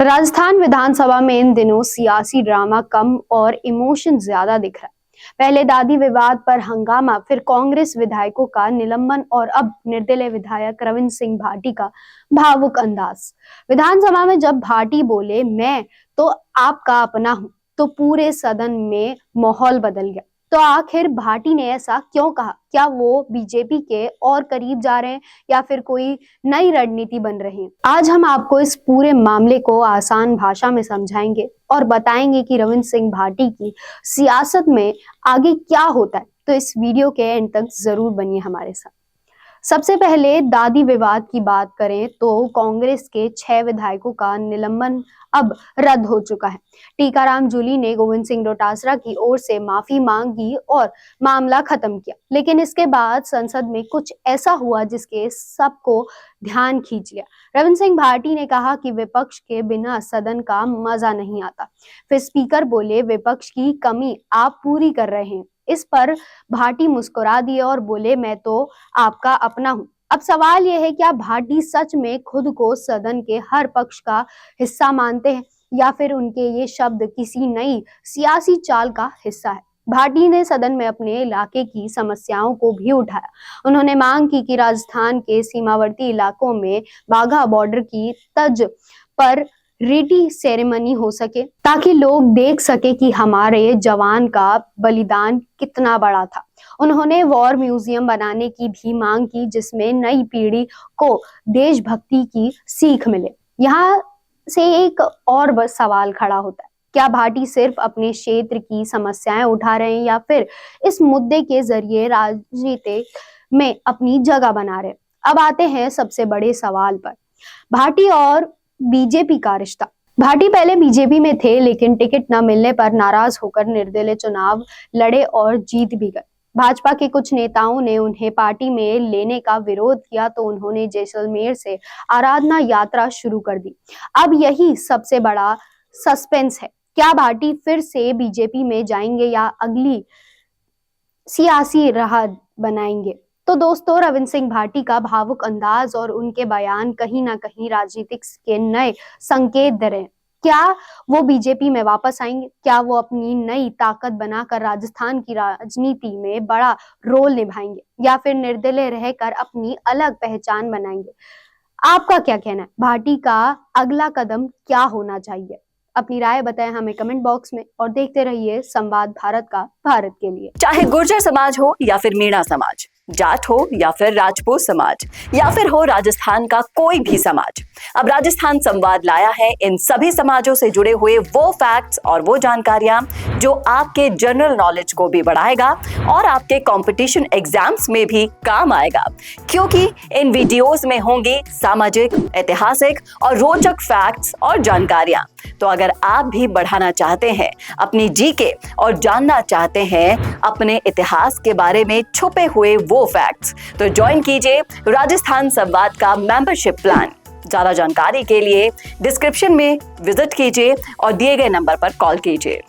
राजस्थान विधानसभा में इन दिनों सियासी ड्रामा कम और इमोशन ज्यादा दिख रहा है। पहले दादी विवाद पर हंगामा, फिर कांग्रेस विधायकों का निलंबन और अब निर्दलीय विधायक रविंद्र सिंह भाटी का भावुक अंदाज। विधानसभा में जब भाटी बोले मैं तो आपका अपना हूं, तो पूरे सदन में माहौल बदल गया। तो आखिर भाटी ने ऐसा क्यों कहा? क्या वो बीजेपी के और करीब जा रहे हैं या फिर कोई नई रणनीति बन रही है? आज हम आपको इस पूरे मामले को आसान भाषा में समझाएंगे और बताएंगे कि रविंद्र सिंह भाटी की सियासत में आगे क्या होता है। तो इस वीडियो के एंड तक जरूर बनिए हमारे साथ। सबसे पहले दादी विवाद की बात करें तो कांग्रेस के 6 विधायकों का निलंबन अब रद्द हो चुका है। टीकाराम जूली ने गोविंद सिंह डोटासरा की ओर से माफी मांगी और मामला खत्म किया, लेकिन इसके बाद संसद में कुछ ऐसा हुआ जिसके सबको ध्यान खींच लिया। रविंद्र सिंह भाटी ने कहा कि विपक्ष के बिना सदन का मजा नहीं आता। फिर स्पीकर बोले विपक्ष की कमी आप पूरी कर रहे हैं। इस पर भाटी मुस्कुरा दिए और बोले मैं तो आपका अपना हूं। अब सवाल यह है, क्या भाटी सच में खुद को सदन के हर पक्ष का हिस्सा मानते हैं या फिर उनके ये शब्द किसी नई सियासी चाल का हिस्सा है? भाटी ने सदन में अपने इलाके की समस्याओं को भी उठाया। उन्होंने मांग की कि राजस्थान के सीमावर्ती इलाकों में वाघा बॉर्डर की तर्ज पर रेडी सेरेमनी हो सके, ताकि लोग देख सके कि हमारे जवान का बलिदान कितना बड़ा था। उन्होंने वॉर म्यूजियम बनाने की भी मांग की, जिसमें नई पीढ़ी को देशभक्ति की सीख मिले। यहाँ से एक और बस सवाल खड़ा होता है, क्या भाटी सिर्फ अपने क्षेत्र की समस्याएं उठा रहे हैं या फिर इस मुद्दे के जरिए राजनीति में अपनी जगह बना रहे हैं? अब आते हैं सबसे बड़े सवाल पर, भाटी और बीजेपी का रिश्ता। भाटी पहले बीजेपी में थे, लेकिन टिकट न मिलने पर नाराज होकर निर्दलीय चुनाव लड़े और जीत भी गए। भाजपा के कुछ नेताओं ने उन्हें पार्टी में लेने का विरोध किया तो उन्होंने जैसलमेर से आराधना यात्रा शुरू कर दी। अब यही सबसे बड़ा सस्पेंस है, क्या भाटी फिर से बीजेपी में जाएंगे या अगली सियासी राह बनाएंगे? तो दोस्तों, रविंद्र सिंह भाटी का भावुक अंदाज और उनके बयान कहीं ना कहीं राजनीतिक के नए संकेत दे रहे हैं। क्या वो बीजेपी में वापस आएंगे? क्या वो अपनी नई ताकत बनाकर राजस्थान की राजनीति में बड़ा रोल निभाएंगे या फिर निर्दलीय रहकर अपनी अलग पहचान बनाएंगे? आपका क्या कहना है? भाटी का अगला कदम क्या होना चाहिए? अपनी राय बताएं हमें कमेंट बॉक्स में और देखते रहिए संवाद भारत का भारत के लिए। चाहे गुर्जर समाज हो या फिर मीणा समाज, जाट हो या फिर राजपूत समाज या फिर हो राजस्थान का कोई भी समाज, अब राजस्थान संवाद लाया है इन सभी समाजों से जुड़े हुए वो फैक्ट्स और वो जानकारियां जो आपके जनरल नॉलेज को भी बढ़ाएगा और आपके कंपटीशन एग्जाम्स में भी काम आएगा, क्योंकि इन वीडियोस में होंगी सामाजिक, ऐतिहासिक और रोचक फैक्ट्स और जानकारियां। तो अगर आप भी बढ़ाना चाहते हैं अपनी जीके और जानना चाहते हैं अपने इतिहास के बारे में छुपे हुए वो फैक्ट्स, तो ज्वाइन कीजिए राजस्थान संवाद का मेंबरशिप प्लान। ज्यादा जानकारी के लिए डिस्क्रिप्शन में विजिट कीजिए और दिए गए नंबर पर कॉल कीजिए।